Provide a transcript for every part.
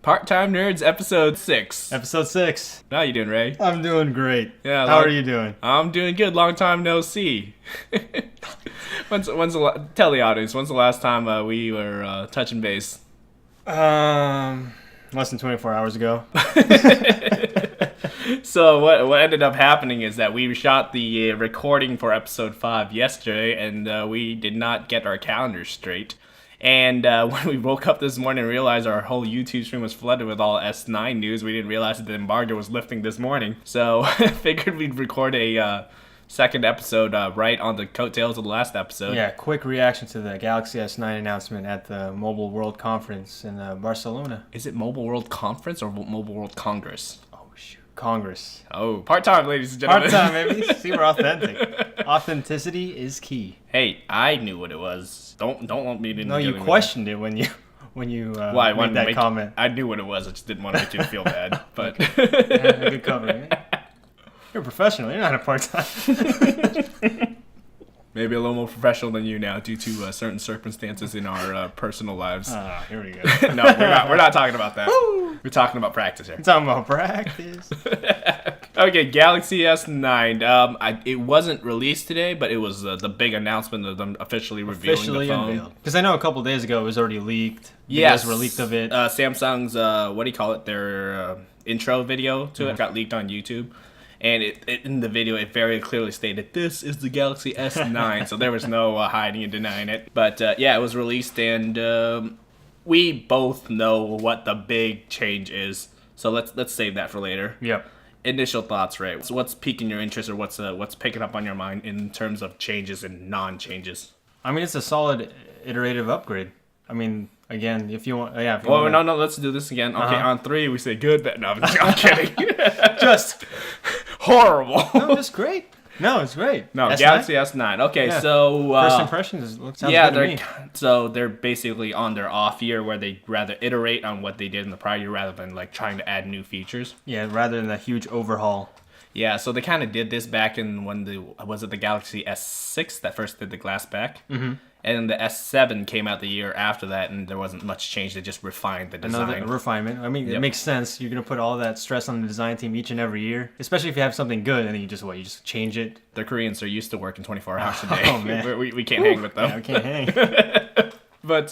Part-Time Nerds, episode 6. Episode 6. How you doing, Ray? I'm doing great. Yeah. How are you doing? I'm doing good. Long time no see. Tell the audience, when's the last time we were touching base? Less than 24 hours ago. So what ended up happening is that we shot the recording for episode 5 yesterday, and we did not get our calendars straight. And when we woke up this morning and realized our whole YouTube stream was flooded with all S9 news, we didn't realize that the embargo was lifting this morning. So I figured we'd record a second episode right on the coattails of the last episode. Yeah, quick reaction to the Galaxy S9 announcement at the Mobile World Conference in Barcelona. Is it Mobile World Conference or Mobile World Congress? Oh, shoot. Congress. Oh, part-time, ladies and gentlemen. Part-time, baby. See, we're authentic. Authenticity is key. Hey, I knew what it was. Don't want me to. No, you questioned it when you made that comment. I knew what it was. I just didn't want to make you feel bad. But yeah, good cover. Man. You're a professional. You're not a part-time. Maybe a little more professional than you now, due to certain circumstances in our personal lives. Here we go. No, we're not talking about that. Woo! We're talking about practice here. We're talking about practice. Okay, Galaxy S9. It wasn't released today, but it was the big announcement of them officially revealing the phone. Because I know a couple days ago it was already leaked. Yes, videos were leaked of it. Samsung's their intro video to it got leaked on YouTube. And in the video, it very clearly stated, this is the Galaxy S9. So there was no hiding and denying it. But yeah, it was released, and we both know what the big change is. So let's save that for later. Yep. Initial thoughts, Ray. So what's piquing your interest, or what's picking up on your mind in terms of changes and non-changes? I mean, it's a solid iterative upgrade. I mean, again, if you want, No, let's do this again. Okay, on 3 we say good, but no, I'm kidding. Just horrible. No, it's great. No, it's great. No, S9? Galaxy S9. Okay, yeah. So first impressions sounds good to me. So they're basically on their off year where they rather iterate on what they did in the prior year rather than like trying to add new features. Yeah, rather than a huge overhaul. Yeah, so they kind of did this back in when the Galaxy S6 that first did the glass back. Mm-hmm. And the S7 came out the year after that, and there wasn't much change. They just refined the design. Another refinement. I mean, It makes sense. You're going to put all that stress on the design team each and every year, especially if you have something good, and then you just change it. The Koreans are used to working 24 hours a day. Oh, man. we can't hang with them. Yeah, we can't hang. But,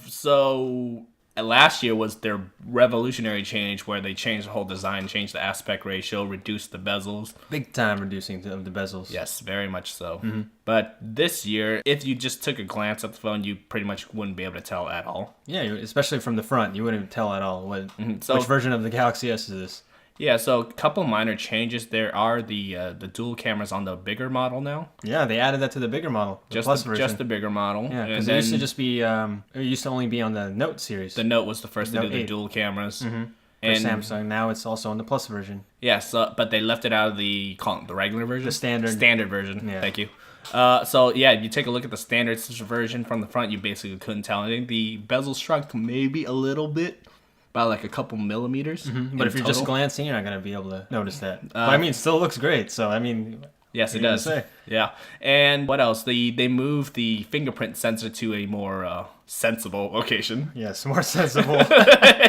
so last year was their revolutionary change where they changed the whole design, changed the aspect ratio, reduced the bezels. Big time reducing of the bezels. Yes, very much so. Mm-hmm. But this year, if you just took a glance at the phone, you pretty much wouldn't be able to tell at all. Yeah, especially from the front, you wouldn't tell at all. Which version of the Galaxy S is this? Yeah, so a couple minor changes. There are the dual cameras on the bigger model now. Yeah, they added that to the bigger model, the Plus version. Just the bigger model. Yeah, because it used to just be, it used to only be on the Note series. The Note was the first to do the dual cameras. Mm-hmm. And Samsung, now it's also on the Plus version. Yes, but they left it out of the regular version? The standard version, yeah. Thank you. So yeah, you take a look at the standard version from the front, you basically couldn't tell anything. The bezel shrunk maybe a little bit. By like a couple millimeters. Mm-hmm. But if you're just glancing, you're not going to be able to notice that. But I mean, it still looks great. So, I mean... Yes, it does. Yeah. And what else? They moved the fingerprint sensor to a more sensible location. Yes, more sensible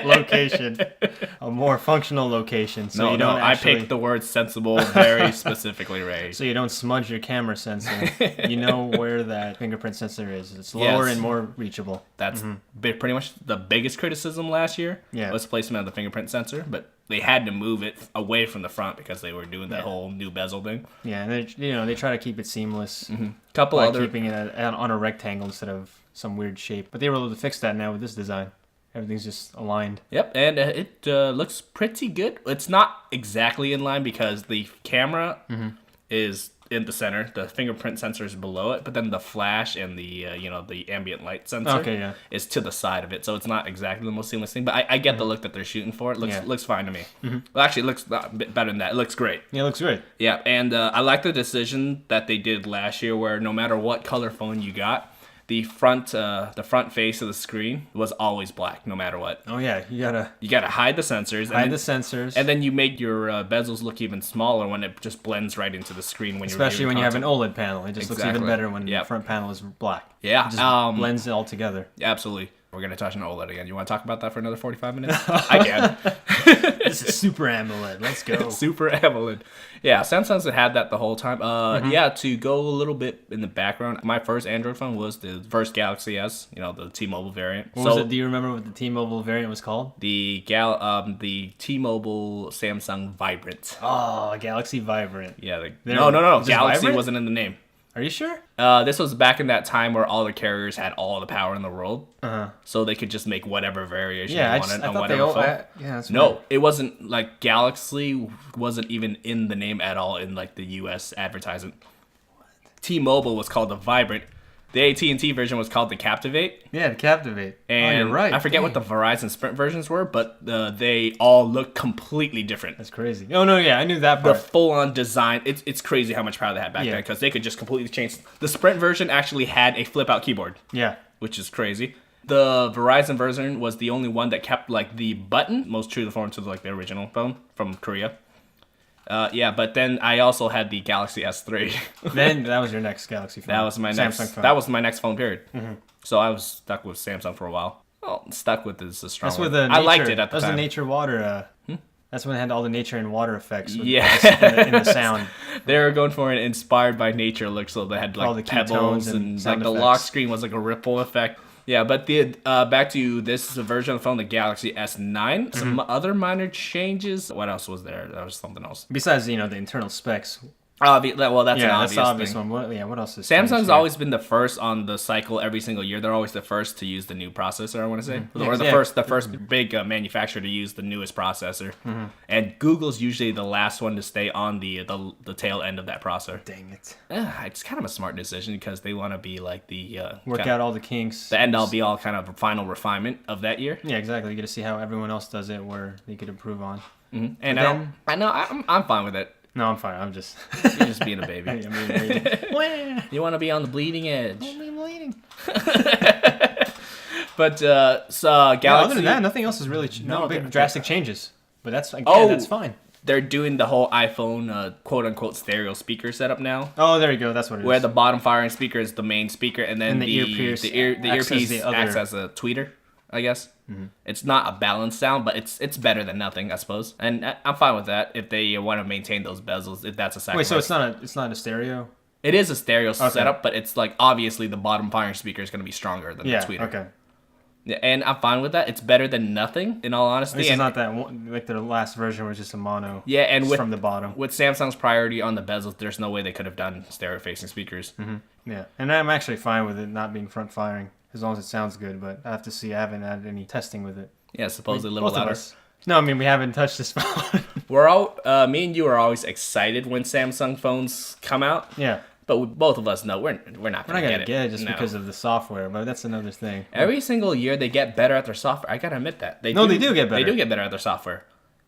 location. A more functional location. So I picked the word sensible very specifically, Ray. So you don't smudge your camera sensor. You know where that fingerprint sensor is. It's lower and more reachable. That's pretty much the biggest criticism last year. Yeah. Was placement of the fingerprint sensor, but they had to move it away from the front because they were doing that whole new bezel thing. Yeah, and they try to keep it seamless. Mm-hmm. Keeping it on a rectangle instead of some weird shape. But they were able to fix that now with this design. Everything's just aligned. Yep, and it looks pretty good. It's not exactly in line because the camera is in the center. The fingerprint sensor is below it, but then the flash and the the ambient light sensor is to the side of it. So it's not exactly the most seamless thing, but I get the look that they're shooting for. It looks fine to me. Mm-hmm. Well, actually, it looks a bit better than that. It looks great. Yeah, it looks great. Yeah, and I like the decision that they did last year where no matter what color phone you got, the front face of the screen was always black, no matter what. Oh yeah, you gotta hide the sensors. And then you make your bezels look even smaller when it just blends right into the screen especially when you have an OLED panel. It just looks even better when the front panel is black. Yeah, it just blends it all together. Absolutely. We're going to touch on OLED again. You want to talk about that for another 45 minutes? I can. This is Super AMOLED. Let's go. Super AMOLED. Yeah, Samsung's had that the whole time. Yeah, to go a little bit in the background, my first Android phone was the first Galaxy S, the T-Mobile variant. What was it? Do you remember what the T-Mobile variant was called? The T-Mobile Samsung Vibrant. Oh, Galaxy Vibrant. Yeah. No. Galaxy Vibrant? wasn't in the name. Are you sure? This was back in that time where all the carriers had all the power in the world, so they could just make whatever variation they wanted on whatever phone. That's no, weird. it wasn't like Galaxy wasn't even in the name at all in like the U.S. advertisement. T-Mobile was called the Vibrant. The AT&T version was called the Captivate. Yeah, the Captivate. And you're right. I forget what the Verizon Sprint versions were, but they all look completely different. That's crazy. Oh, no, yeah, I knew that part. The full-on design, it's crazy how much power they had back then, because they could just completely change. The Sprint version actually had a flip-out keyboard. Yeah. Which is crazy. The Verizon version was the only one that kept like the button, most true to the form to like the original phone from Korea. But then I also had the Galaxy S3. Then that was your next Galaxy phone. That was my next phone. That was my next phone, period. So I was stuck with Samsung for a while. Well, stuck with is a strong That's word. with the nature, I liked it at the time. That's the nature water. That's when it had all the nature and water effects. In the sound. They were going for an inspired by nature look, so they had like all the pebbles and like the effects. lock screen was like a ripple effect. Yeah, but the back to this version of the phone, the Galaxy S9. Some other minor changes. What else was there? There was something else. Besides, the internal specs. Well, that's an obvious the obvious thing. one. What else is Samsung's always been the first on the cycle every single year. They're always the first to use the new processor, I want to say. Or the first big manufacturer to use the newest processor. And Google's usually the last one to stay on the tail end of that processor. Dang it. It's kind of a smart decision because they want to be like the... work out all the kinks. The end-all be-all kind of final refinement of that year. Yeah, exactly. You get to see how everyone else does it where they could improve on. And I'm fine with it. No, I'm fine. I'm just... You're just being a baby. I'm being a baby. You want to be on the bleeding edge. I'm bleeding. But Galaxy... other than that, nothing else is really... No big drastic changes. But that's that's fine. They're doing the whole iPhone quote-unquote stereo speaker setup now. Oh, there you go. That's what it is. Where the bottom firing speaker is the main speaker, and then the earpiece acts as a tweeter, I guess. It's not a balanced sound, but it's better than nothing, I suppose. And I'm fine with that if they want to maintain those bezels. If that's a sacrifice. Wait, so it's not a stereo? It is a stereo setup, but it's like obviously the bottom firing speaker is going to be stronger than the tweeter. Okay. Yeah, and I'm fine with that. It's better than nothing, in all honesty. It's not that one, like the last version was just a mono. Yeah, and from the bottom. With Samsung's priority on the bezels, there's no way they could have done stereo-facing speakers. Yeah, and I'm actually fine with it not being front firing as long as it sounds good. But I have to see. I haven't had any testing with it. Yeah, supposedly a little louder. No, I mean we haven't touched this phone. Me and you are always excited when Samsung phones come out. Yeah. But both of us know we're not going to get it. Just because of the software, but that's another thing. Every single year they get better at their software. I got to admit that. They do get better. They do get better at their software.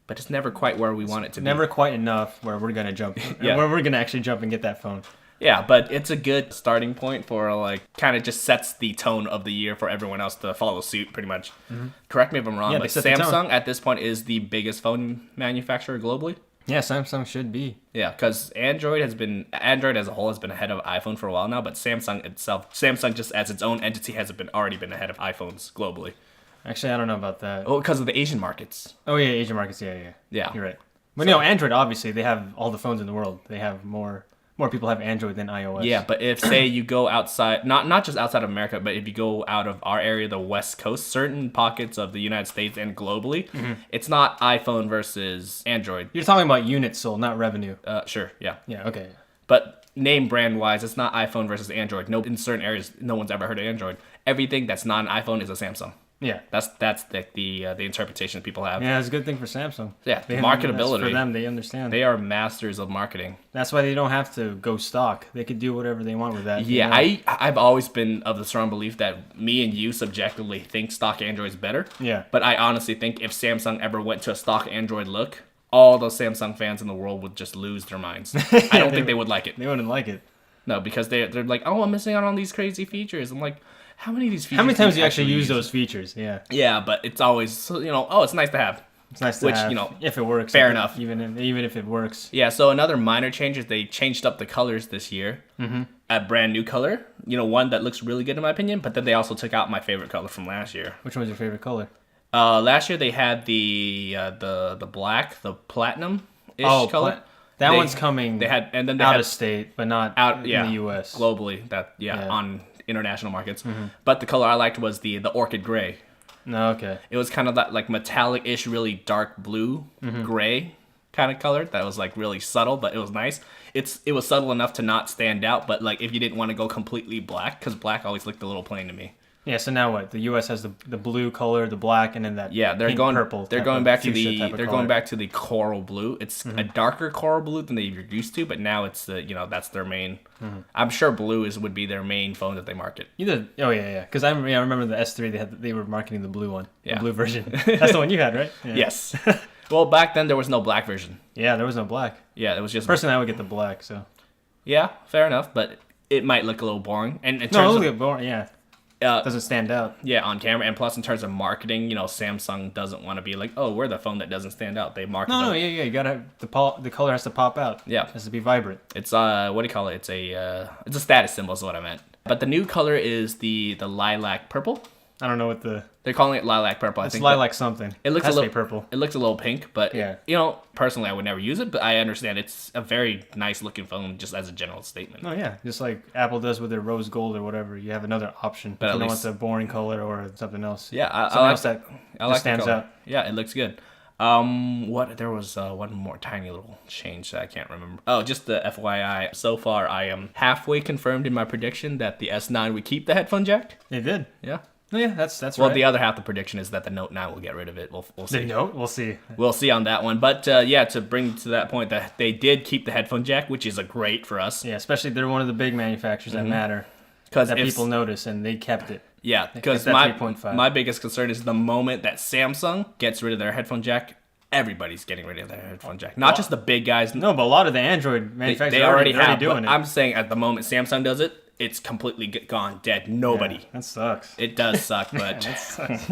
But it's never quite where we want it to be. Never quite enough where we're going to jump. Where we're going to actually jump and get that phone. Yeah, but it's a good starting point for like kind of just sets the tone of the year for everyone else to follow suit pretty much. Correct me if I'm wrong, but Samsung at this point is the biggest phone manufacturer globally. Yeah, Samsung should be. Yeah, because Android as a whole has been ahead of iPhone for a while now, but Samsung just as its own entity has already been ahead of iPhones globally. Actually, I don't know about that. Oh, because of the Asian markets. Oh yeah, Asian markets. Yeah. Yeah, you're right. But Android obviously they have all the phones in the world. They have more people have Android than iOS. Yeah, but if say you go outside, not just outside of America, but if you go out of our area, the West Coast, certain pockets of the United States and globally, it's not iPhone versus Android. You're talking about units sold, not revenue. Sure, yeah. Yeah, okay. But name brand wise, it's not iPhone versus Android. No, in certain areas, no one's ever heard of Android. Everything that's not an iPhone is a Samsung. Yeah, that's the interpretation people have. Yeah, it's a good thing for Samsung. Yeah, marketability for them. They understand. They are masters of marketing. That's why they don't have to go stock. They could do whatever they want with that. Yeah, I've always been of the strong belief that me and you subjectively think stock Android's better. Yeah, but I honestly think if Samsung ever went to a stock Android look, all those Samsung fans in the world would just lose their minds. I don't think they would like it. They wouldn't like it. No, because they're like, oh, I'm missing out on these crazy features. I'm like, how many of these features? How many times do you actually use those features? Yeah. Yeah, but it's always, it's nice to have. It's nice to have. If it works. Fair enough. Even if it works. Yeah, so another minor change is they changed up the colors this year. a brand new color, one that looks really good in my opinion. But then they also took out my favorite color from last year. Which one's your favorite color? Last year they had the black, the platinum-ish color. That one's coming. They had out of state, but not in the U.S. globally. On international markets. But the color I liked was the orchid gray. No, okay. It was kind of that like metallic-ish, really dark blue, gray kind of color that was like really subtle, but it was nice. It was subtle enough to not stand out, but like if you didn't want to go completely black, because black always looked a little plain to me. Yeah, so now what? The U.S. has the blue color, the black, and then that purple. They're going back to the coral blue. It's a darker coral blue than they're used to, but now it's that's their main. I'm sure blue would be their main phone that they market. Because I remember the S3 they were marketing the blue one, the blue version. That's the one you had, right? Yeah. Yes. Well, back then there was no black version. Yeah, there was no black. Yeah, it was just. Personally, I would get the black. So. Yeah, fair enough, but it might look a little boring. And in no, terms it'll get boring. Yeah. Doesn't stand out. Yeah, on camera, and plus in terms of marketing, Samsung doesn't want to be like, oh, we're the phone that doesn't stand out. They market. You gotta have the color has to pop out. Yeah, it has to be vibrant. It's what do you call it? It's a status symbol is what I meant. But the new color is the lilac purple. I don't know what they're calling it lilac purple. I think lilac something. It looks a little purple. It looks a little pink, but personally I would never use it. But I understand it's a very nice looking phone, just as a general statement. Oh yeah, just like Apple does with their rose gold or whatever. You have another option, but if you don't want the boring color or something else. Yeah, I like stands out. Yeah, it looks good. There was one more tiny little change that I can't remember. Oh, just the FYI. So far, I am halfway confirmed in my prediction that the S9 would keep the headphone jack. It did. Yeah. Oh, yeah, that's well, right. The other half of the prediction is that the Note 9 will get rid of it. We'll see. The Note? We'll see. We'll see on that one. But to bring to that point, that they did keep the headphone jack, which is a great for us. Yeah, especially they're one of the big manufacturers that matter. That people notice, and they kept it. Yeah, because my biggest concern is the moment that Samsung gets rid of their headphone jack, everybody's getting rid of their headphone jack. Not just the big guys. No, but a lot of the Android manufacturers they already have doing it. I'm saying at the moment Samsung does it, it's completely gone, dead. Nobody. Yeah, that sucks. It does suck, but that sucks.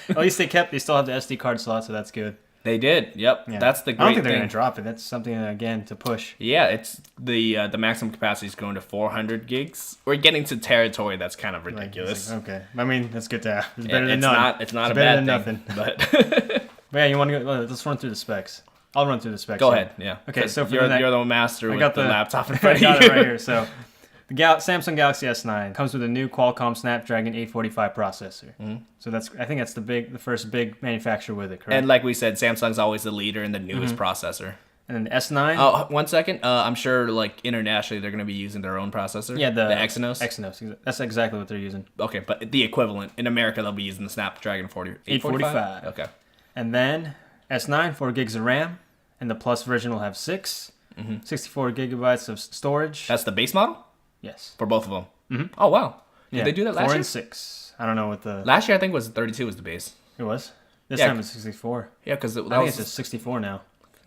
At least they still have the SD card slot, so that's good. They did. Yep. Yeah. That's the great thing. I don't think they're going to drop it. That's something, again, to push. Yeah, it's the maximum capacity is going to 400 gigs. We're getting to territory that's kind of ridiculous. Okay. I mean, that's good to have. It's better than none. It's not a bad thing. Nothing. But yeah, you want to go? Let's run through the specs. I'll run through the specs. Go ahead. Yeah. Okay, so you're the master with the laptop in front of you. I got it right here. So the Samsung Galaxy S9 comes with a new Qualcomm Snapdragon 845 processor. Mm-hmm. So I think that's the first big manufacturer with it, correct? And like we said, Samsung's always the leader in the newest processor. And then the S9? Oh, 1 second. I'm sure like internationally they're going to be using their own processor. Yeah, the Exynos. Exynos. That's exactly what they're using. Okay, but the equivalent in America they'll be using the Snapdragon 845. Okay. And then S9, 4 gigs of RAM, and the Plus version will have 64 gigabytes of storage. That's the base model? Yes. For both of them? Mm-hmm. Oh, wow. Did they do that last year? 4 and 6. I don't know what the... Last year, I think, was 32 was the base. It was? This time it's 64. Yeah, because I think it's 64 now.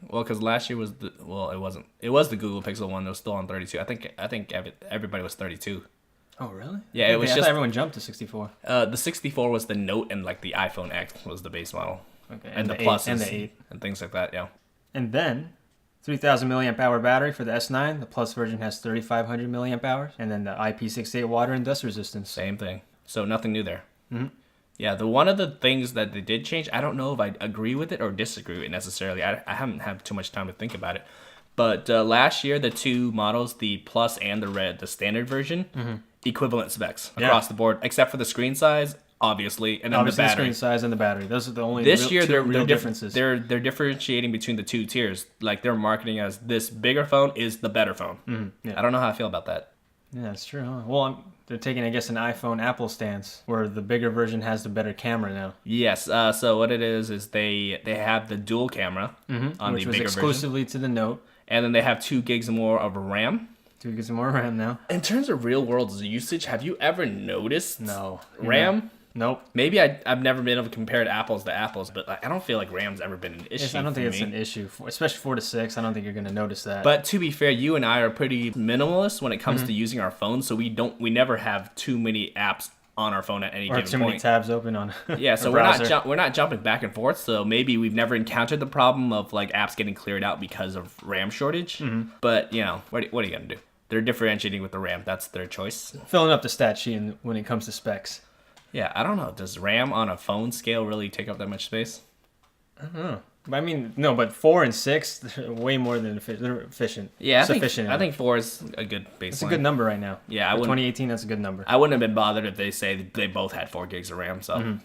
Well, because last year was it wasn't. It was the Google Pixel one that was still on 32. I think everybody was 32. Oh, really? Yeah, I thought everyone jumped to 64. The 64 was the Note, and like the iPhone X was the base model. Okay. And the Plus and the 8 and things like that. Yeah. And then 3,000 milliamp hour battery for the S9. The Plus version has 3,500 milliamp hours, and then the IP68 water and dust resistance. Same thing. So nothing new there. Mm-hmm. Yeah, one of the things that they did change, I don't know if I agree with it or disagree with it necessarily. I haven't had too much time to think about it. But last year, the two models, the Plus and the standard version, equivalent specs across the board, except for the screen size, obviously, and then the battery. The screen size and the battery. Those are the only real differences. They're differentiating between the two tiers. Like they're marketing as this bigger phone is the better phone. Mm-hmm. Yeah. I don't know how I feel about that. Yeah, that's true. Huh? Well, they're taking, I guess, an iPhone Apple stance where the bigger version has the better camera now. Yes. So what it is they have the dual camera on the bigger version, which was exclusively to the Note, and then they have 2 gigs more of RAM. 2 gigs more RAM now. In terms of real world usage, have you ever noticed RAM? No. Nope. Maybe I've never been able to compare apples to apples, but I don't feel like RAM's ever been an issue. I don't think it's an issue, especially 4 to 6. I don't think you're going to notice that. But to be fair, you and I are pretty minimalist when it comes to using our phones, so we never have too many apps on our phone at any given point. Or too many tabs open on. Yeah, so we're not jumping back and forth. So maybe we've never encountered the problem of like apps getting cleared out because of RAM shortage. Mm-hmm. But what are you gonna do? They're differentiating with the RAM. That's their choice. Filling up the stat sheet when it comes to specs. Yeah, I don't know. Does RAM on a phone scale really take up that much space? I don't know. But I mean, no, but 4 and 6, they're way more than they're efficient. Yeah, Sufficient. I think 4 is a good baseline. It's a good number right now. Yeah, For 2018, that's a good number. I wouldn't have been bothered if they say they both had 4 gigs of RAM. So,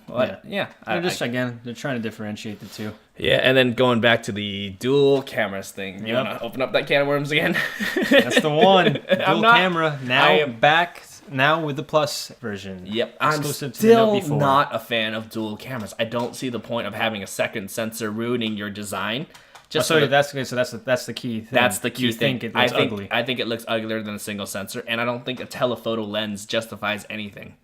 yeah. They're trying to differentiate the two. Yeah, and then going back to the dual cameras thing. You want to open up that can of worms again? That's the one. Dual camera. Now back. Now with the Plus version. Yep, I'm still not a fan of dual cameras. I don't see the point of having a second sensor ruining your design. That's the key thing. That's the key thing. It looks ugly. I think it looks uglier than a single sensor, and I don't think a telephoto lens justifies anything.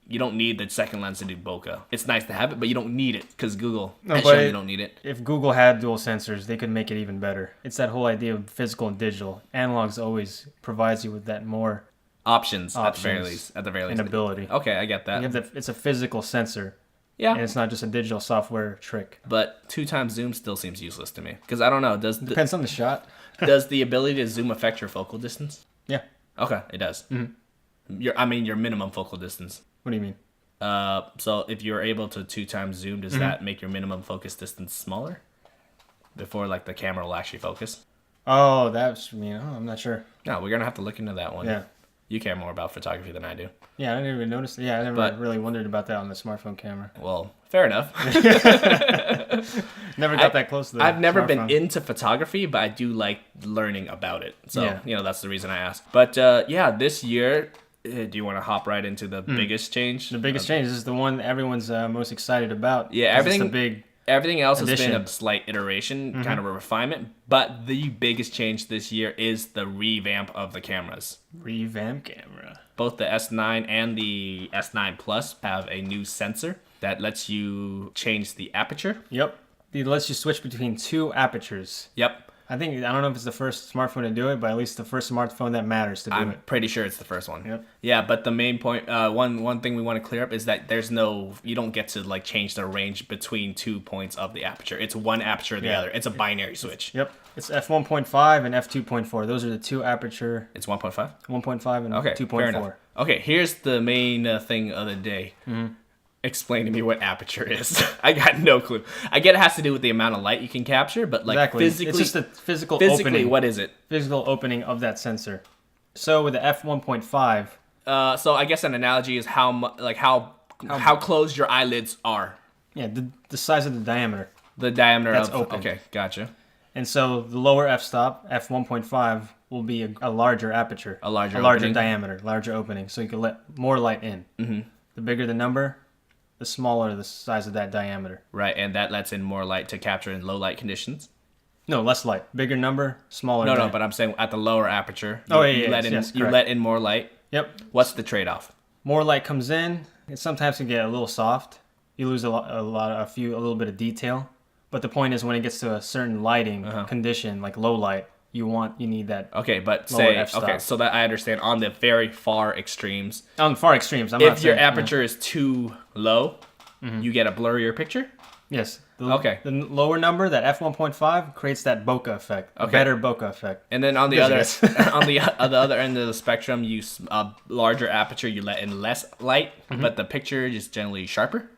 You don't need the second lens to do bokeh. It's nice to have it, but you don't need it because Google has shown you don't need it. If Google had dual sensors, they could make it even better. It's that whole idea of physical and digital. Analogs always provides you with that more options at the very least. And ability. Okay, I get that. It's a physical sensor. Yeah. And it's not just a digital software trick. But 2x zoom still seems useless to me. Because I don't know. Depends on the shot. Does the ability to zoom affect your focal distance? Yeah. Okay, it does. Your minimum focal distance. What do you mean? So if you're able to 2x zoom, does that make your minimum focus distance smaller? Before like the camera will actually focus? Oh, I'm not sure. No, we're going to have to look into that one. Yeah. You care more about photography than I do. Yeah, I didn't even notice. Yeah, I never really wondered about that on the smartphone camera. Well, fair enough. Never got that close to the I've never smartphone. been into photography, but I do like learning about it. So, Yeah. that's the reason I asked. But, this year, do you want to hop right into the biggest change? The biggest change is the one everyone's most excited about. Yeah, everything else addition. has been a slight iteration, kind of a refinement. But the biggest change this year is the revamp of the cameras. Revamp camera. Both the S9 and the S9 Plus have a new sensor that lets you change the aperture. Yep. It lets you switch between 2 apertures. Yep. I don't know if it's the first smartphone to do it, but at least the first smartphone that matters to do it. I'm pretty sure it's the first one. Yep. Yeah, but the main point, one thing we want to clear up is that you don't get to like change the range between 2 points of the aperture. It's one aperture or the other. It's a binary switch. Yep. It's f1.5 and f2.4. Those are the 2 aperture. It's 1.5? 1.5 and 2.4. Fair enough. Okay, here's the main thing of the day. Explain to me what aperture is. I got no clue. I get it has to do with the amount of light you can capture, but like physically, it's just a physically opening. What is it? Physical opening of that sensor. So with the f1.5. So I guess an analogy is how closed your eyelids are. Yeah, the size of the diameter. The diameter that's of open. Okay, gotcha. And so the lower f-stop, f1.5, will be a larger aperture. A larger diameter, larger opening, so you can let more light in. The bigger the number, the smaller the size of that diameter. Right, and that lets in more light to capture in low light conditions? No, less light. Bigger number, smaller No, but I'm saying at the lower aperture, you let in more light. Yep. What's the trade-off? More light comes in. It sometimes can get a little soft. You lose a little bit of detail. But the point is when it gets to a certain lighting condition, like low light, you need that. Okay, but so that I understand on the very far extremes. On far extremes, if your aperture is too low, you get a blurrier picture. Yes. The lower number, that f1.5, creates that bokeh effect. A better bokeh effect. And then on the other end of the spectrum, you use a larger aperture, you let in less light, but the picture is generally sharper.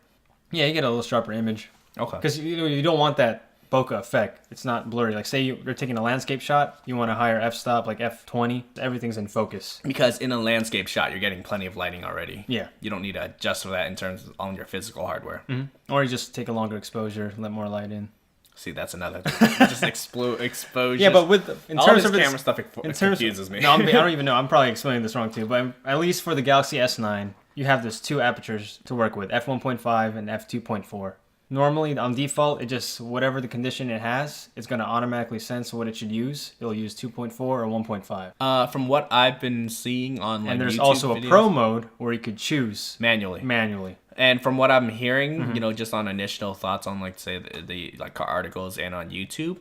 Yeah, you get a little sharper image. Okay. Because you don't want that bokeh effect. It's not blurry. Like say you're taking a landscape shot, you want a higher f-stop, like f20. Everything's in focus. Because in a landscape shot, you're getting plenty of lighting already. Yeah. You don't need to adjust for that in terms of on your physical hardware. Or you just take a longer exposure, let more light in. See, that's another thing. Just exposure. Yeah, but in terms of camera stuff, confuses me. No, I don't even know. I'm probably explaining this wrong too. But at least for the Galaxy S9, you have this 2 apertures to work with, f1.5 and f2.4. Normally, on default, it just, whatever the condition it has, it's going to automatically sense what it should use. It'll use 2.4 or 1.5. From what I've been seeing on and there's YouTube also videos, a pro mode where you could choose manually. And from what I'm hearing, just on initial thoughts on like say the like articles and on YouTube,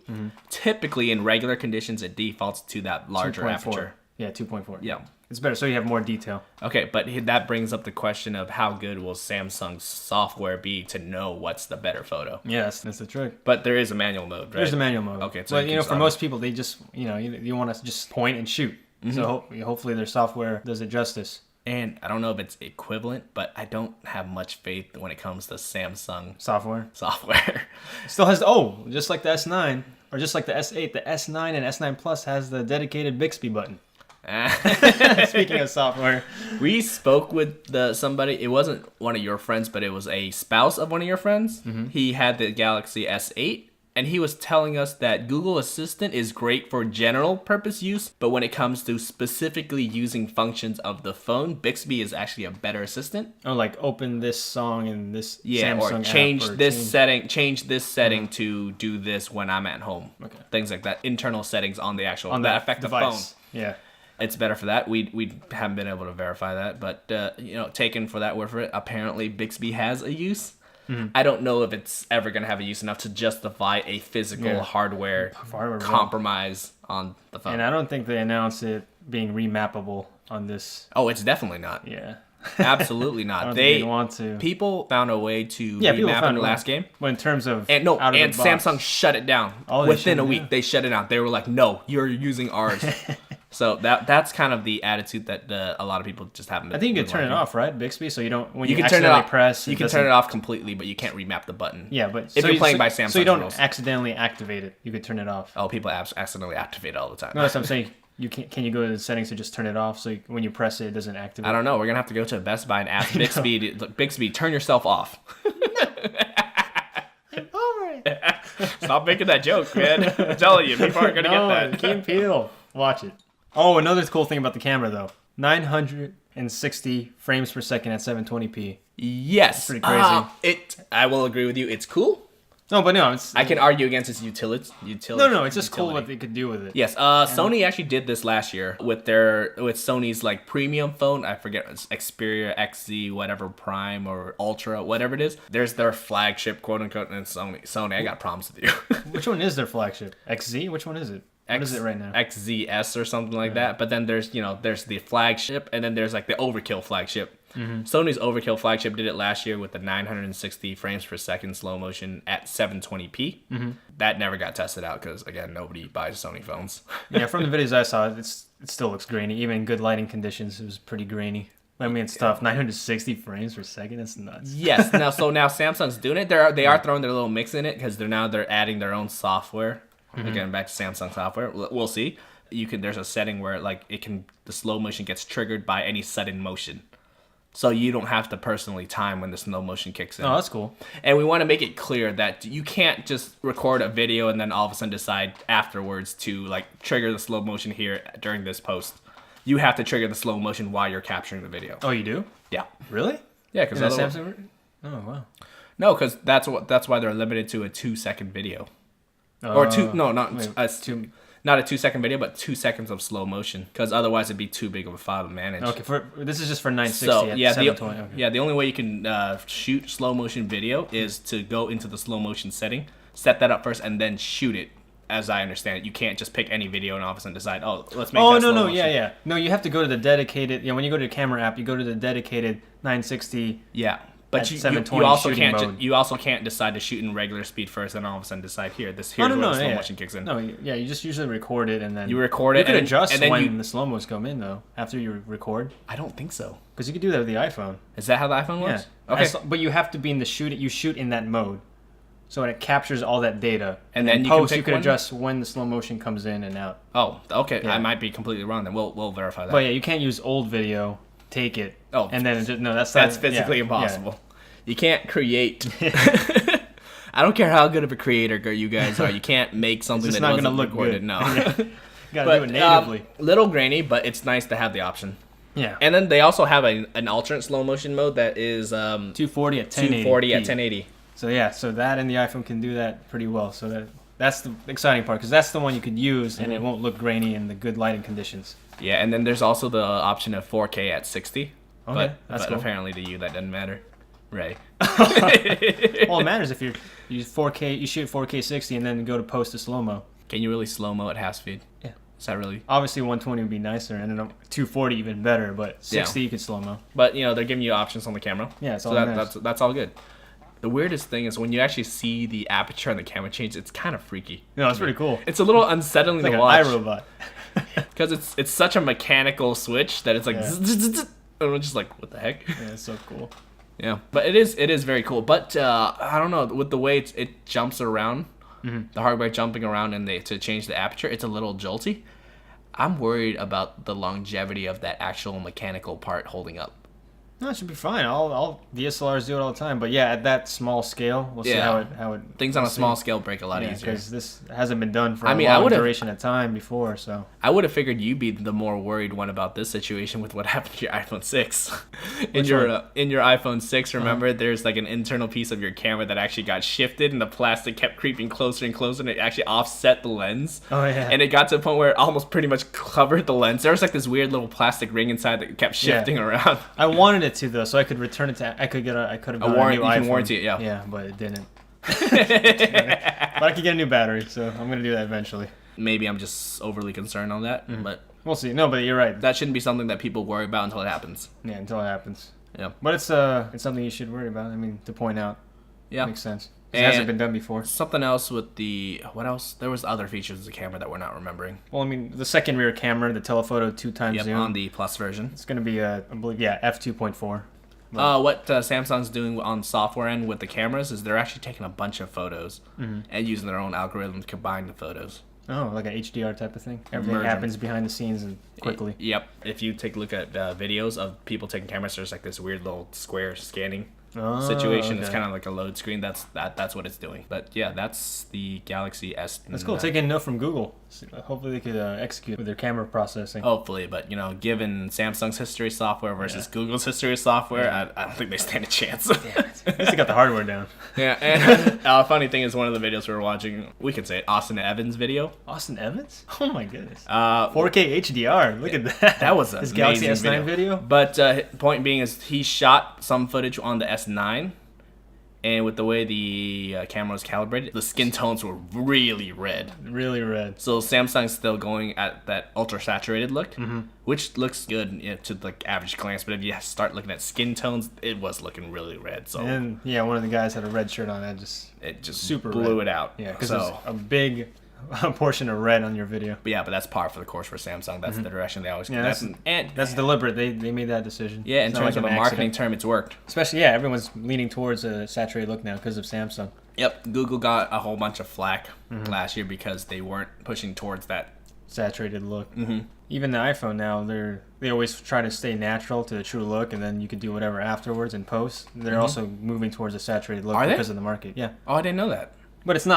typically in regular conditions it defaults to that larger 2.4. aperture. Yeah, 2.4. Yeah. It's better, so you have more detail. Okay, but that brings up the question of how good will Samsung's software be to know what's the better photo? Yes, that's the trick. But there is a manual mode, right? There's a manual mode. Okay, so but for most people, they just, you want to just point and shoot. So hopefully their software does it justice. And I don't know if it's equivalent, but I don't have much faith when it comes to Samsung Software software. still has just like the S9 or just like the S8, the S9 and S9 Plus has the dedicated Bixby button. Speaking of software, We spoke with somebody. It wasn't one of your friends, but it was a spouse of one of your friends. He had the Galaxy S8, and he was telling us that Google Assistant is great for general purpose use, but when it comes to specifically using functions of the phone, Bixby is actually a better assistant. oh, like open this song in this Yeah, Samsung or app change or this change- setting. Change this setting to do this when I'm at home. Okay. Things like that. Internal settings on the actual on that affect device. the phone. Yeah. It's better for that. We haven't been able to verify that, but taken for that word for it, apparently Bixby has a use. I don't know if it's ever going to have a use enough to justify a physical hardware compromise on the phone. And I don't think they announced it being remappable on this. Oh, it's definitely not. Yeah. Absolutely not. I don't think they want to. People found a way to People remap in found the a way. last game. Well, in terms of And out of and the box. Samsung shut it down. Oh, they Within shut a it week, down? they shut it down. They were like, "No, you're using ours." So that's kind of the attitude that a lot of people just haven't. I think you can turn it off, right, Bixby? So you don't when You you, can turn it accidentally off. press. You can turn it off completely, but you can't remap the button. Yeah, but if you're playing by Samsung so you don't rules. accidentally activate it. You could turn it off. Oh, people accidentally activate it all the time. No, that's what I'm saying. You can you go to the settings to just turn it off so when you press it, it doesn't activate. I don't know. We're gonna have to go to Best Buy and ask Bixby. Bixby, turn yourself off. Over it. Stop making that joke, man. I'm telling you, people aren't gonna No, get that. Key and Peele. Watch it. Oh, another cool thing about the camera though. 960 frames per second at 720p. Yes, pretty crazy. I will agree with you. It's cool. No, but no, it's I can argue against its utility. no. It's just cool what they could do with it. Yes, Sony actually did this last year with Sony's like premium phone. I forget, it's Xperia XZ, whatever Prime or Ultra, whatever it is. There's their flagship, quote unquote, and Sony. I got problems with you. Which one is their flagship? XZ? Which one is it? What is it right now? XZS or something like that. But then there's the flagship, and then there's like the overkill flagship. Sony's overkill flagship did it last year with the 960 frames per second slow motion at 720p. That never got tested out because again, nobody buys Sony phones. Yeah, from the videos I saw, it still looks grainy. Even in good lighting conditions, it was pretty grainy. I mean, it's tough. 960 frames per second. That's nuts. Yes. Now Samsung's doing it. They are throwing their little mix in it because they're adding their own software. Again, back to Samsung software. We'll see. There's a setting where the slow motion gets triggered by any sudden motion. So you don't have to personally time when the slow motion kicks in. Oh, that's cool. And we want to make it clear that you can't just record a video and then all of a sudden decide afterwards to trigger the slow motion here during this post. You have to trigger the slow motion while you're capturing the video. Oh, you do? Yeah. Really? Yeah, because Samsung. Oh, wow. No, because that's why they're limited to a 2-second video. Or not a 2-second video, but 2 seconds of slow motion. Because otherwise it'd be too big of a file to manage. Okay, this is just for 960 So at yeah, 720. the only way you can shoot slow motion video is to go into the slow motion setting, set that up first, and then shoot it. As I understand it, you can't just pick any video and all of a sudden decide, let's make. Oh that no, slow no, motion. yeah. No, you have to go to the dedicated. When you go to the camera app, you go to the dedicated 960. Yeah. But At you 720 also shooting can't mode. you also can't decide to shoot in regular speed first, and all of a sudden decide here's where the slow motion kicks in. No, yeah, you just usually record it and then You record it. You can and adjust and then when the slow mos come in though after you record. I don't think so. Because you can do that with the iPhone. Is that how the iPhone works? Yeah. Okay. But you have to be in the shoot. You shoot in that mode, so it captures all that data. And then in you can post, pick you can one? adjust when the slow motion comes in and out. Oh, okay. Yeah. I might be completely wrong. Then we'll verify that. But yeah, you can't use old video, take it, Oh, and then that's physically impossible. You can't create. I don't care how good of a creator you guys are. You can't make something It's that not wasn't gonna look recorded. good. No. You gotta But do it natively. little grainy, but it's nice to have the option. Yeah. And then they also have an alternate slow motion mode that is 240 at 1080. 240 at 1080. So that and the iPhone can do that pretty well. So that's the exciting part because that's the one you could use and it won't look grainy in the good lighting conditions. Yeah, and then there's also the option of 4K at 60. Okay, that's but cool. apparently to you that doesn't matter. Right. Well, it matters if you use 4K, you shoot 4K 60 and then go to post to slow mo. Can you really slow mo at half speed? Yeah. Is that really? Obviously 120 would be nicer and then 240 even better, but 60 you could slow mo. But they're giving you options on the camera. Yeah, it's so all nice. that's all good. The weirdest thing is when you actually see the aperture on the camera change, it's kind of freaky. No, it's pretty cool. It's a little unsettling It's like to an watch. iRobot. because it's such a mechanical switch that it's like, Yeah. and I'm just like, what the heck? Yeah, it's so cool. Yeah, but it is very cool. But I don't know, with the way it jumps around, the hardware jumping around, and to change the aperture, it's a little jolty. I'm worried about the longevity of that actual mechanical part holding up. No, it should be fine. All DSLRs do it all the time. But yeah, at that small scale, we'll see how it things on a we'll small see. scale break a lot easier. Because this hasn't been done for I a mean, I long would've- duration of time before. So I would have figured you'd be the more worried one about this situation with what happened to your iPhone 6. in your iPhone 6, remember, there's like an internal piece of your camera that actually got shifted, and the plastic kept creeping closer and closer, and it actually offset the lens. Oh yeah. And it got to a point where it almost pretty much covered the lens. There was like this weird little plastic ring inside that kept shifting around. I wanted it to though, so I could return it to. I could have got a new warranty. You iPhone. can warranty it, yeah. Yeah, but it didn't. But I could get a new battery, so I'm gonna do that eventually. Maybe I'm just overly concerned on that, but We'll see. No, but you're right. that shouldn't be something that people worry about until it happens. Yeah, until it happens. Yeah. But it's something you should worry about. I mean, to point out. Yeah. Makes sense. It And- hasn't been done before. Something else with what else? There was other features of the camera that we're not remembering. Well, I mean, the second rear camera, the telephoto 2x Yep, zoom. on the Plus version. It's gonna be I believe, f2.4. What Samsung's doing on software end with the cameras is they're actually taking a bunch of photos and using their own algorithm to combine the photos. Oh, like an HDR type of thing. Everything Merge 'em. happens behind the scenes and quickly. Yep. If you take a look at videos of people taking cameras, there's like this weird little square scanning situation. It's okay. kind of like a load screen. That's what it's doing. But yeah, that's the Galaxy S. That's cool. Taking a note from Google. So hopefully they could execute with their camera processing. Hopefully, but given Samsung's history of software versus Google's history of software, I don't think they stand a chance. At least they got the hardware down. Yeah, and funny thing is, one of the videos we were watching, we can say it, Austin Evans video. Austin Evans? Oh my goodness. 4K. 4K HDR. Look at that. That was his an Galaxy amazing S9 video. But point being is he shot some footage on the S9, and with the way the camera was calibrated, the skin tones were really red. Really red. So Samsung's still going at that ultra saturated look, which looks good to the average glance. But if you start looking at skin tones, it was looking really red. So And yeah, one of the guys had a red shirt on. it just super blew red. it out. Yeah, because so, there's a big portion of red on your video. but that's par for the course for Samsung. That's the direction they always go. Yeah, that's deliberate. They made that decision. Yeah, in It's not terms like of a an marketing accident. term, it's worked. Especially, everyone's leaning towards a saturated look now because of Samsung. Yep, Google got a whole bunch of flack last year because they weren't pushing towards that. Saturated look. Even the iPhone now, they always try to stay natural to the true look, and then you can do whatever afterwards in post. They're also moving towards a saturated look Are they? because of the market. Yeah, Oh, I didn't know that. but it's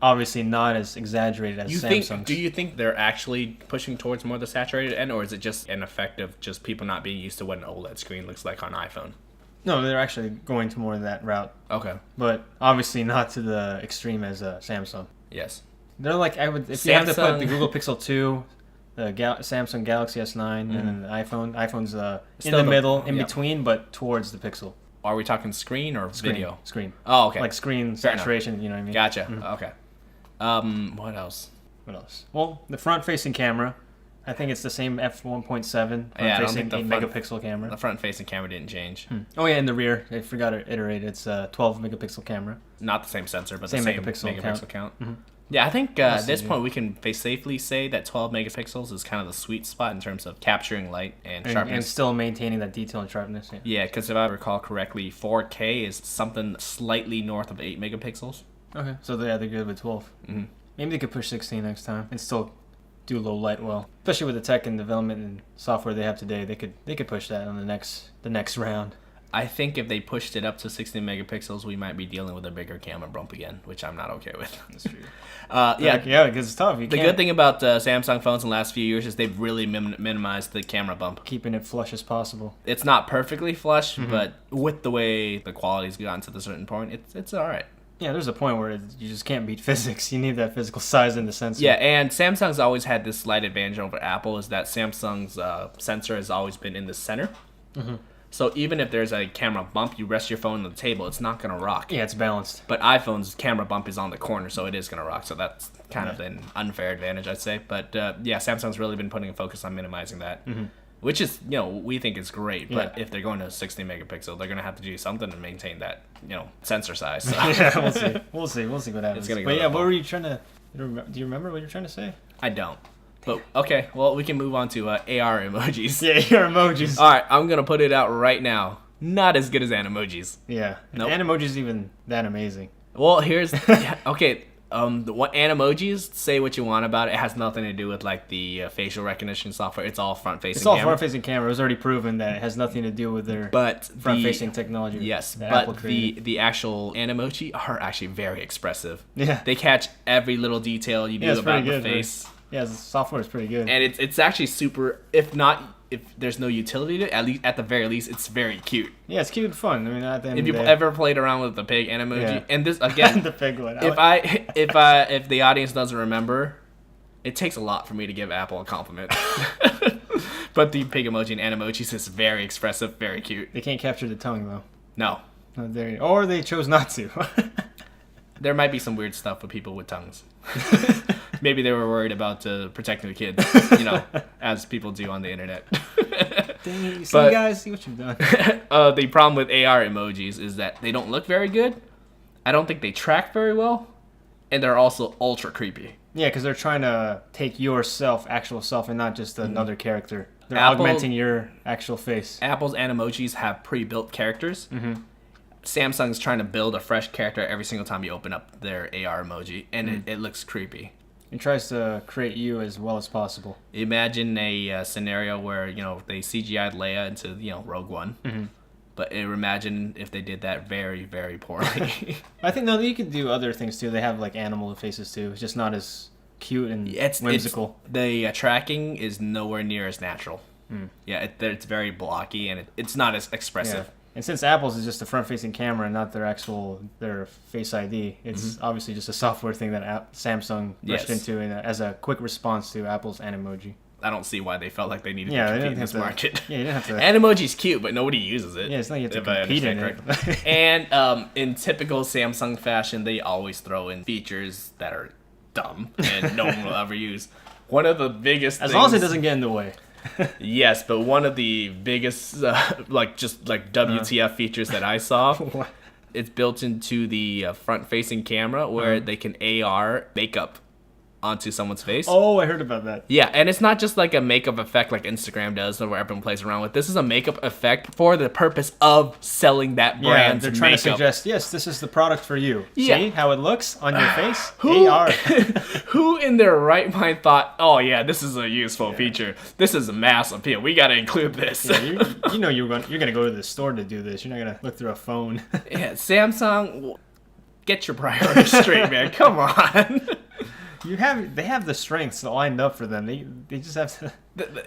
obviously not as exaggerated as Samsung's. Do you think they're actually pushing towards more the saturated end, or is it just an effect of just people not being used to what an OLED screen looks like on iPhone? No, they're actually going to more of that route, Okay. but obviously not to the extreme as Samsung. Yes. They're like if you have to put Samsung- the Google Pixel 2, the Samsung Galaxy S9, and then the iPhone. iPhone's in Still the the- middle, in yeah. between, but towards the Pixel. Are we talking screen or video? Screen. Oh, okay. Like screen Fair enough. saturation, you know what I mean? Gotcha. Okay. What else? What else? Well, the front-facing camera, I think it's the same f1.7 Yeah, I don't front-facing think the 8 front- megapixel camera. The front-facing camera didn't change. Oh yeah, in the rear, I forgot to iterate. It's a 12 megapixel camera. Not the same sensor, but Same the same megapixel megapixel count. Yeah, I think Let's at this see. point we can safely say that 12 megapixels is kind of the sweet spot in terms of capturing light and And sharpness. still maintaining that detail and sharpness. Yeah. Yeah, because if I recall correctly, 4K is something slightly north of 8 megapixels. Okay. So they're good with 12. Maybe they could push 16 next time and still do low light well. Especially with the tech and development and software they have today, they could push that on the next round. I think if they pushed it up to 16 megapixels, we might be dealing with a bigger camera bump again, which I'm not okay with. That's true. Yeah, because it's tough. You the can't good thing about Samsung phones in the last few years is they've really minimized the camera bump. keeping it flush as possible. It's not perfectly flush, but with the way the quality's gotten to the certain point, it's all right. Yeah, there's a point where you just can't beat physics. You need that physical size in the sensor. Yeah, and Samsung's always had this slight advantage over Apple is that Samsung's sensor has always been in the center. So even if there's a camera bump, you rest your phone on the table, it's not going to rock. Yeah, it's balanced. But iPhone's camera bump is on the corner, so it is going to rock. So that's kind of an unfair advantage, I'd say. But yeah, Samsung's really been putting a focus on minimizing that, which is, we think is great. But Yeah. if they're going to 60 megapixel, they're going to have to do something to maintain that, sensor size. So. Yeah, we'll see. We'll see what happens. It's gonna go But yeah, that what far. were you trying to? Do you remember what you're trying to say? I don't. But okay, well, we can move on to AR emojis. Yeah, your emojis. All right, I'm gonna put it out right now. Not as good as Animojis. Yeah. Nope. Animoji's even that amazing. Well, here's okay. What Animojis, say what you want about it. It has nothing to do with like the facial recognition software. It's all front facing. It's all front-facing camera. It was already proven that it has nothing to do with their front-facing technology. Yes, that but Apple created. the actual Animoji are actually very expressive. Yeah. They catch every little detail you do it's about pretty the good, face. Yeah, the software is pretty good. And it's actually super. If there's no utility to it, at the very least, it's very cute. Yeah, it's cute and fun. I mean, at the end If of you've the day, ever played around with the pig Animoji, Yeah. and this again, the big one. if the audience doesn't remember, it takes a lot for me to give Apple a compliment. But the pig emoji and Animojis is very expressive, very cute. They can't capture the tongue though. No, Or they chose not to. there might be some weird stuff with people with tongues. Maybe they were worried about protecting the kids, as people do on the internet. Dang, see, But- guys, see what you've done. The problem with AR emojis is that they don't look very good. I don't think they track very well, and they're also ultra creepy. Yeah, because they're trying to take your actual self, and not just another character. They're Apple- augmenting your actual face. Apple's Animojis have pre-built characters. Samsung's trying to build a fresh character every single time you open up their AR emoji, and it looks creepy. It tries to create you as well as possible. Imagine a scenario where they CGI'd Leia into Rogue One, but imagine if they did that very, very poorly. I think you could do other things too. They have like animal faces too. It's just not as cute and whimsical. The tracking is nowhere near as natural. Yeah, it's very blocky and it's not as expressive. Yeah. And since Apple's is just a front-facing camera and not their Face ID, it's obviously just a software thing that Samsung rushed into as a quick response to Apple's Animoji. I don't see why they felt like they needed Yeah, to they compete in didn't this have to- market. Yeah, you didn't have to. Animoji's cute, but nobody uses it. Yeah, it's not you have to if I compete in understand it. correctly. And in typical Samsung fashion, they always throw in features that are dumb and no one will ever use. One of the biggest As things, long as it doesn't get in the way. Yes, but one of the biggest WTF features that I saw, What? it's built into the front-facing camera where they can AR makeup onto someone's face. Oh, I heard about that. Yeah, and it's not just like a makeup effect like Instagram does or where everyone plays around with. This is a makeup effect for the purpose of selling that Yeah, brand's they're trying makeup. to suggest, yes, this is the product for you. Yeah. See how it looks on your face? Who- AR. Who in their right mind thought, oh yeah, this is a useful feature. This is a mass appeal. We got to include this. Yeah, you're going to go to the store to do this. You're not going to look through a phone. Yeah, Samsung, get your priorities straight, man. Come on. They have the strengths lined up for them. They just have to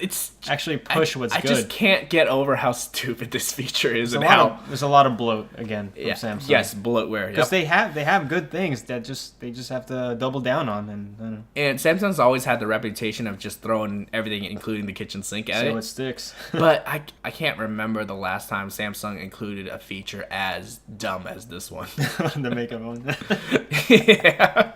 It's actually push what's I good. just can't get over how stupid this feature is There's and how there's a lot of bloat again from yeah, Samsung. yes, bloatware. Because Yep. they have good things that they just have to double down on and I don't know, And Samsung's always had the reputation of just throwing everything, including the kitchen sink, at so it. it sticks. But I can't remember the last time Samsung included a feature as dumb as this one. The makeup one. Yeah.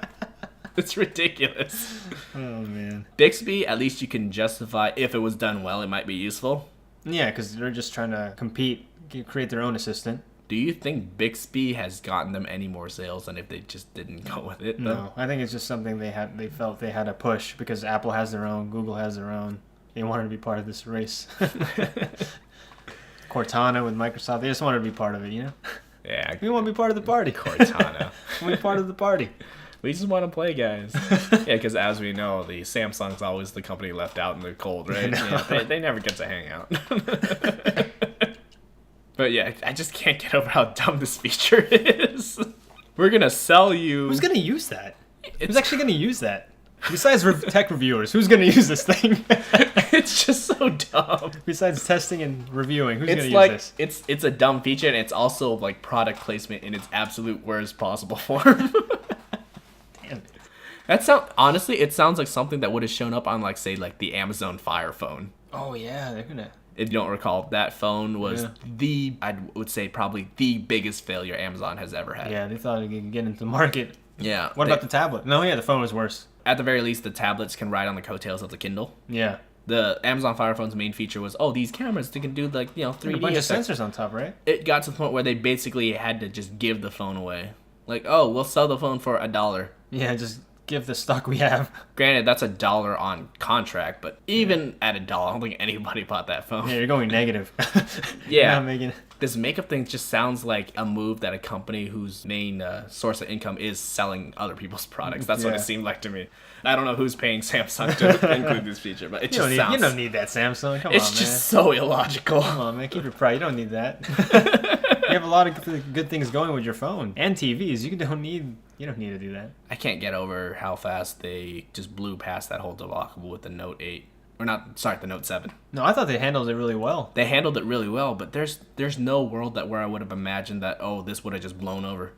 It's ridiculous. Oh man. Bixby, at least you can justify if it was done well, it might be useful. Yeah, because they're just trying to compete, create their own assistant. Do you think Bixby has gotten them any more sales than if they just didn't go with it? Though? No, I think it's just something they felt they had to push because Apple has their own, Google has their own. They wanted to be part of this race. Cortana with Microsoft, they just wanted to be part of it, you know? Yeah. We want to be part of the party. Cortana. We want to be part of the party. We just want to play, guys. Yeah, because as we know, the Samsung's always the company left out in the cold, right? Yeah, they never get to hang out. But yeah, I just can't get over how dumb this feature is. We're going to sell you... Who's going to use that? Who's actually going to use that? Besides tech reviewers, who's going to use this thing? It's just so dumb. Besides testing and reviewing, who's going to It's use like this? it's a dumb feature, and it's also like product placement in its absolute worst possible form. Damn. Honestly, it sounds like something that would have shown up on like the Amazon Fire phone. Oh yeah, they're gonna. If you don't recall, that phone was I would say probably the biggest failure Amazon has ever had. Yeah, they thought it could get into the market. Yeah. What about the tablet? No, yeah, the phone was worse. At the very least, the tablets can ride on the coattails of the Kindle. Yeah. The Amazon Fire phone's main feature was, these cameras, they can do 3D. A bunch of stuff. sensors on top, right? It got to the point where they basically had to just give the phone away. Like, we'll sell the phone for $1. Yeah, just give the stock we have. Granted, that's $1 on contract, but even at $1, I don't think anybody bought that phone. Yeah, you're going negative. Yeah. You're not making... This makeup thing just sounds like a move that a company whose main source of income is selling other people's products. That's what it seemed like to me. I don't know who's paying Samsung to include this feature, but it just sounds... You don't need that, Samsung. Come on, man. It's just so illogical. Come on, man. Keep your pride. You don't need that. You have a lot of good things going with your phone and TVs. You don't need to do that. I can't get over how fast they just blew past that whole debacle with the Note 8. Or not, sorry, the Note 7. No, I thought they handled it really well. They handled it really well, but there's no world where I would have imagined that, this would have just blown over.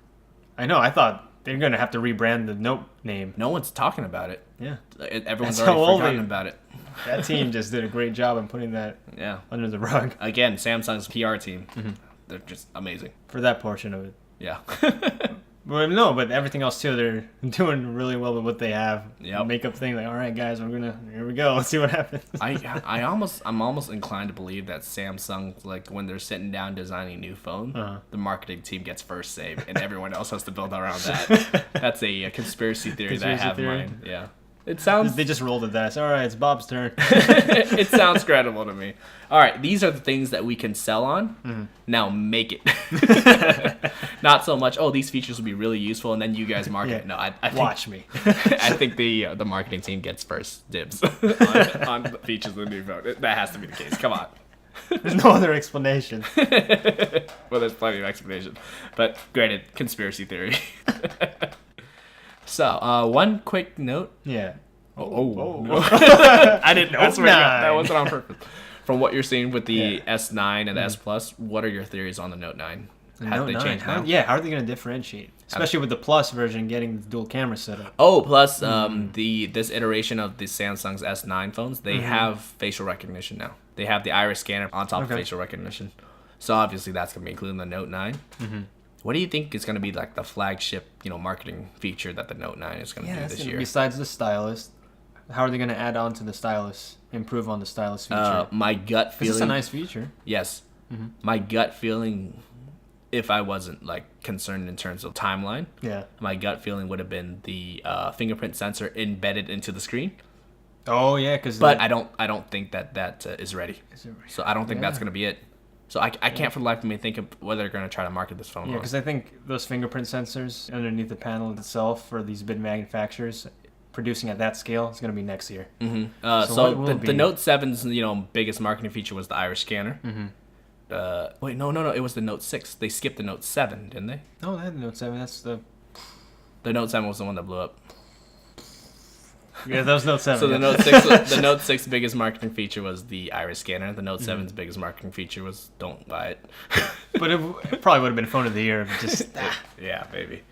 I know. I thought they're going to have to rebrand the Note name. No one's talking about it. Yeah. Everyone's already forgotten about it. That team just did a great job in putting that under the rug. Again, Samsung's PR team. Mm-hmm. They're just amazing. For that portion of it. Yeah. But everything else too, they're doing really well with what they have. Yep. Makeup thing, like, all right, guys, here we go. Let's see what happens. I'm almost inclined to believe that Samsung, like when they're sitting down designing a new phone, the marketing team gets first say, and everyone else has to build around that. That's a conspiracy theory that I have in mind. Yeah. It sounds... They just rolled the dice. All right, it's Bob's turn. It sounds credible to me. All right, these are the things that we can sell on. Mm-hmm. Now make it. Not so much, these features will be really useful, and then you guys market it. No, I think, watch me. I think the marketing team gets first dibs on the features of the new phone. That has to be the case. Come on. There's no other explanation. Well, there's plenty of explanation. But granted, conspiracy theory. So, one quick note. Yeah. No. I didn't know. That wasn't on purpose. From what you're seeing with the S9 and the S Plus, what are your theories on the Note 9? Have they changed now? How are they going to differentiate? Especially with the Plus version getting the dual camera setup. Plus this iteration of the Samsung's S9 phones, they have facial recognition now. They have the iris scanner on top of facial recognition. So obviously that's going to be included in the Note 9. Mm-hmm. What do you think is going to be like the flagship, marketing feature that the Note 9 is going to do this year? Besides the stylus, how are they going to add on to the stylus, improve on the stylus feature? My gut feeling... It's a nice feature. Yes. Mm-hmm. My gut feeling, if I wasn't concerned in terms of timeline, my gut feeling would have been the fingerprint sensor embedded into the screen. Oh yeah, but I don't think that is ready. So I don't think that's going to be it. So I can't for the life of me think of whether they're going to try to market this phone. Yeah, because I think those fingerprint sensors underneath the panel itself for these big manufacturers producing at that scale is going to be next year. Mm-hmm. So the Note 7's biggest marketing feature was the iris scanner. Mm-hmm. Wait, no, it was the Note 6. They skipped the Note 7, didn't they? No, they had the Note 7. That's the Note 7 was the one that blew up. Yeah, that was Note 7. So the Note 6 biggest marketing feature was the iris scanner. The Note 7's biggest marketing feature was don't buy it. But it probably would have been phone of the year if just... Yeah, maybe.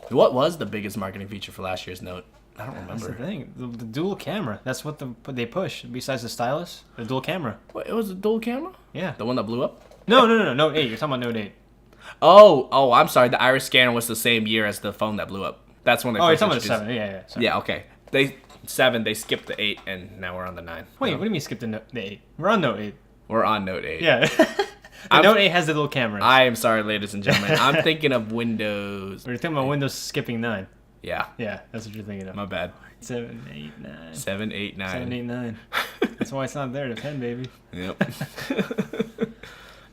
What was the biggest marketing feature for last year's Note? I don't remember. That's the thing. The dual camera. That's what they push. Besides the stylus, the dual camera. What, it was a dual camera? Yeah. The one that blew up? No. Note 8. You're talking about Note 8. Oh, I'm sorry. The iris scanner was the same year as the phone that blew up. That's when they you're talking about the 7. Yeah. Sorry. Yeah, okay. They skipped the 8, and now we're on the 9. Wait, what do you mean skip the 8? We're on Note 8. We're on Note 8. Yeah. Note 8 has the little cameras. I am sorry, ladies and gentlemen. I'm thinking of Windows. We're thinking about Windows skipping 9. Yeah. Yeah, that's what you're thinking of. My bad. 7, 8, 9. 7, 8, 9. 7, 8, 9. That's why it's not there. The 10, baby. Yep.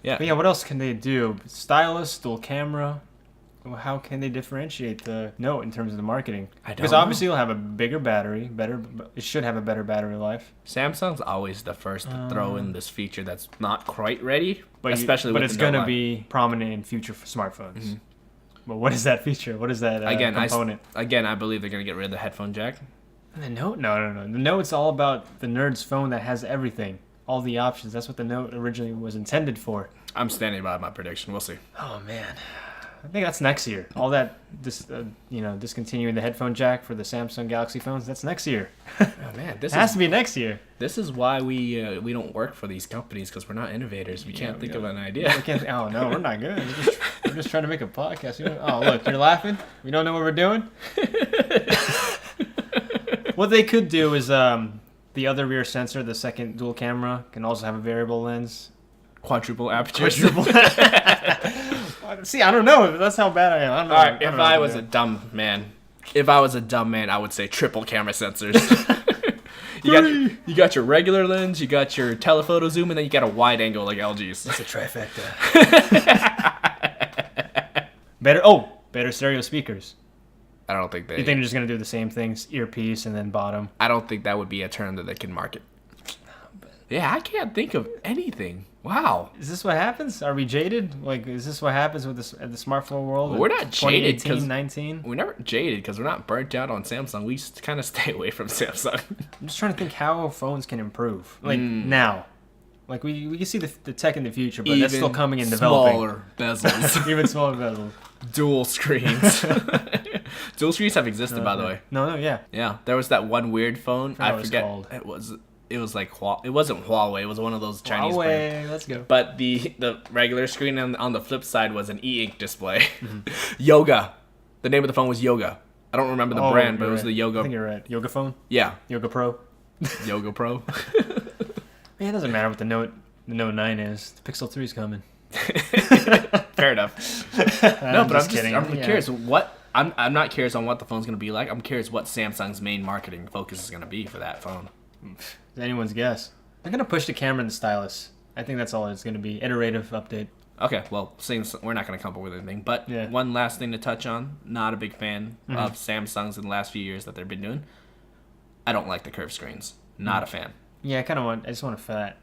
Yeah. But yeah, what else can they do? Stylus, dual camera. How can they differentiate the Note in terms of the marketing? Because obviously it'll have a bigger battery, it should have a better battery life. Samsung's always the first to throw in this feature that's not quite ready, but it's going to be prominent in future smartphones. Mm-hmm. But what is that feature? What is that component? I believe they're going to get rid of the headphone jack. And the Note? No. The Note's all about the nerd's phone that has everything. All the options. That's what the Note originally was intended for. I'm standing by my prediction. We'll see. Oh, man. I think that's next year. All that, discontinuing the headphone jack for the Samsung Galaxy phones, that's next year. Oh man, this has to be next year. This is why we don't work for these companies, because we're not innovators. We can't think of an idea. Oh no, we're not good. We're just trying to make a podcast. Oh look, you're laughing. We don't know what we're doing. What they could do is the other rear sensor, the second dual camera, can also have a variable lens. Quadruple aperture. See, I don't know. That's how bad I am. I don't know. All right, if I was a dumb man If I was a dumb man, I would say triple camera sensors. You got your regular lens, you got your telephoto zoom, and then you got a wide angle like LG's. It's a trifecta. Better stereo speakers. I don't think they. You think they're just gonna do the same things, earpiece and then bottom? I don't think that would be a term that they can market. Yeah, I can't think of anything. Wow. Is this what happens? Are we jaded? Like, is this what happens with the smartphone world? We're not jaded because 19. we're never jaded because we're not burnt out on Samsung. We kind of stay away from Samsung. I'm just trying to think how phones can improve. Like now, like we can see the tech in the future, but that's still coming and developing. Smaller bezels, Even smaller bezels. dual screens. Dual screens have existed, by the way. No, yeah. Yeah, there was that one weird phone. I forget. Called. It was like it wasn't Huawei. It was one of those Chinese brands. Let's go. But the regular screen on the flip side was an e-ink display. Yoga. The name of the phone was Yoga. I don't remember the brand, but it was the Yoga. I think you're right. Yoga phone? Yeah. Yoga Pro? Yoga Pro. Yeah, it doesn't matter what the Note 9 is. The Pixel 3 is coming. Fair enough. No, but I'm kidding. curious what I'm not curious on what the phone's gonna be like. I'm curious what Samsung's main marketing focus is gonna be for that phone. It's anyone's guess. They're gonna push the camera and the stylus. I think that's all it's gonna be. Iterative update. Okay, well, we're not gonna come up with anything. But one last thing to touch on. Not a big fan of Samsung's in the last few years that they've been doing. I don't like the curved screens. Not a fan. Yeah, I just want a fat.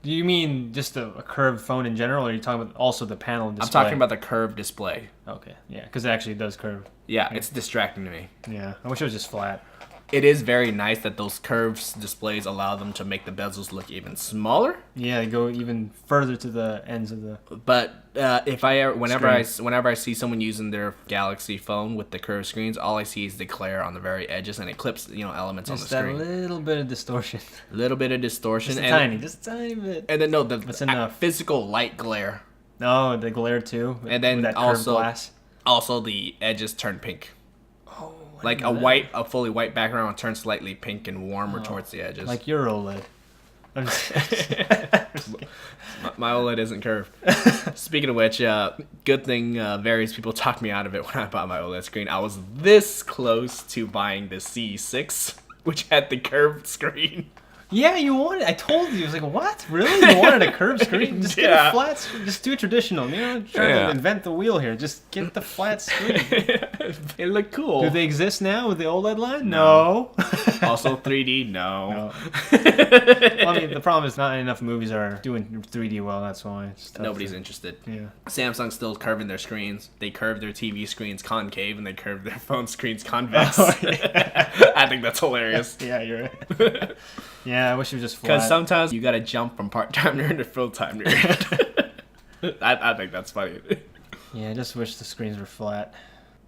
Do you mean just a curved phone in general, or are you talking about also the panel display? I'm talking about the curved display. Okay, yeah, because it actually does curve. Yeah, it's distracting to me. Yeah, I wish it was just flat. It is very nice that those curved displays allow them to make the bezels look even smaller. Yeah, they go even further to the ends of the. But whenever I see someone using their Galaxy phone with the curved screens, all I see is the glare on the very edges, and it clips elements on the screen. Just that little bit of distortion. A little bit of distortion. Just a tiny bit. And then that's enough. Physical light glare. Oh, the glare too. And then that also glass. Also the edges turn pink. Like a fully white background will turn slightly pink and warmer towards the edges. Like your OLED. My OLED isn't curved. Speaking of which, good thing various people talked me out of it when I bought my OLED screen. I was this close to buying the C6, which had the curved screen. Yeah, you wanted. I told you. I was like, what? Really? You wanted a curved screen? Just get a flat. Just do it traditional. Trying to invent the wheel here. Just get the flat screen. It looked cool. Do they exist now with the OLED line? No. Also 3D? No. Well, I mean, the problem is not enough movies are doing 3D well. That's why nobody's interested. Yeah. Samsung's still curving their screens. They curve their TV screens concave, and they curve their phone screens convex. Oh, yeah. I think that's hilarious. Yeah, you're right. Yeah, I wish it was just flat. Because sometimes you gotta jump from part-time nerd to full-time nerd. I think that's funny. Yeah, I just wish the screens were flat.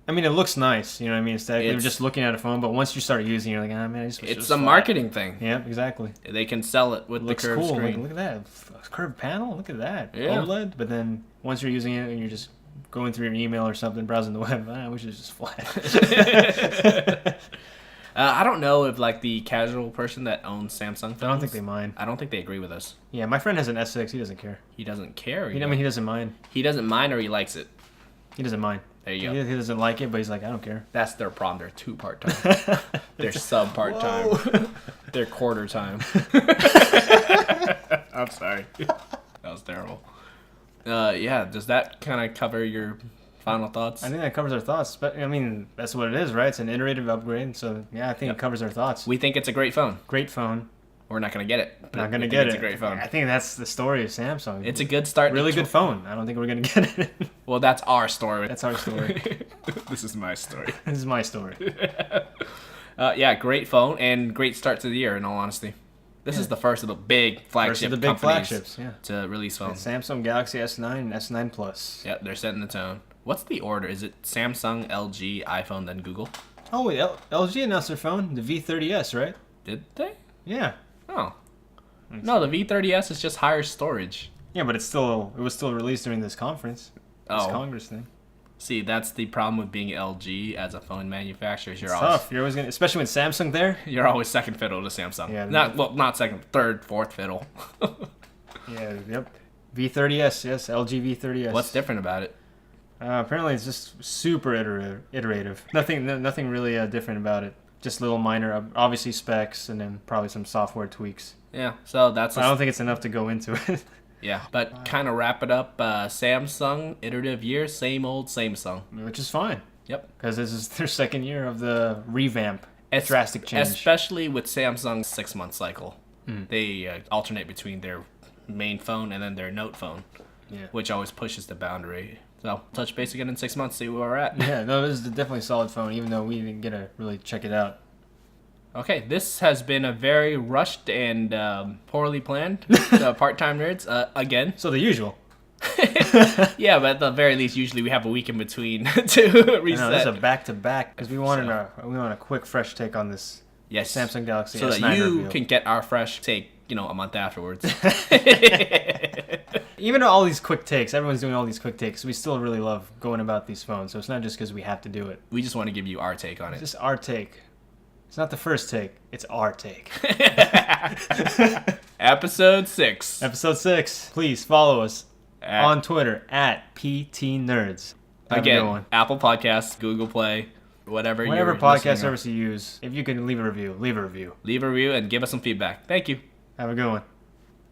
I mean, it looks nice, you know what I mean? Aesthetically, you're just looking at a phone, but once you start using it, you're like, man, I just wish it was It's a flat. marketing thing. Yeah, exactly. They can sell it with the curved cool. screen. Look at that. Curved panel? Look at that. Yeah. OLED? But then once you're using it and you're just going through your email or something, browsing the web, I wish it was just flat. I don't know if the casual person that owns Samsung phones, I don't think they mind. I don't think they agree with us. Yeah, my friend has an S6. He doesn't care. He doesn't care. He doesn't mind. He doesn't mind, or he likes it. He doesn't mind. There you go. He doesn't like it, but he's like, I don't care. That's their problem. They're too part-time. They're sub-part-time. They're quarter-time. I'm sorry. That was terrible. Yeah, does that kind of cover your final thoughts? I think that covers our thoughts. But I mean, that's what it is, right? It's an iterative upgrade. So yeah, I think it covers our thoughts. We think it's a great phone. Great phone. We're not going to get it. Not going to get it. It's a great phone. I think that's the story of Samsung. It's a good start. Really good phone. I don't think we're going to get it. Well, that's our story. That's our story. This is my story. This is my story. Yeah, great phone and great start to the year, in all honesty. This is the first of the big flagship companies to release phones. Samsung Galaxy S9 and S9 Plus. Yeah, they're setting the tone. What's the order? Is it Samsung, LG, iPhone, then Google? Oh, wait, LG announced their phone, the V30s, right? Did they? Yeah. Oh. No, the V30s is just higher storage. Yeah, but it was still released during this conference. This Congress thing. See, that's the problem with being LG as a phone manufacturer. It's tough. You're always especially with Samsung there. You're always second fiddle to Samsung. Yeah. Not second, third, fourth fiddle. Yeah. Yep. V30s, yes, LG V30s. What's different about it? Apparently, it's just super iterative. Nothing really different about it. Just little minor, obviously specs, and then probably some software tweaks. Yeah, so that's. I don't think it's enough to go into it. Yeah, but kind of wrap it up. Samsung iterative year, same old SAMEsung. Which is fine. Yep. Because this is their second year of the revamp. Drastic change. Especially with Samsung's 6-month cycle. They alternate between their main phone and then their Note phone, which always pushes the boundary. So touch base again in 6 months, see where we're at. Yeah, no, this is definitely a solid phone, even though we didn't get to really check it out. Okay, this has been a very rushed and poorly planned part-time nerds again. So the usual. Yeah, but at the very least, usually we have a week in between to reset. No, this is a back-to-back because we want a quick, fresh take on this. Yes, Samsung Galaxy so S9 that you review. can get our fresh take, a month afterwards. Even all these quick takes, everyone's doing all these quick takes. We still really love going about these phones, so it's not just because we have to do it. We just want to give you our take on it. It's just our take. It's not the first take. It's our take. Episode 6. Episode 6. Please follow us on Twitter at PTNerds. Again, Apple Podcasts, Google Play, whatever podcast service you use. If you can leave a review, leave a review. Leave a review and give us some feedback. Thank you. Have a good one.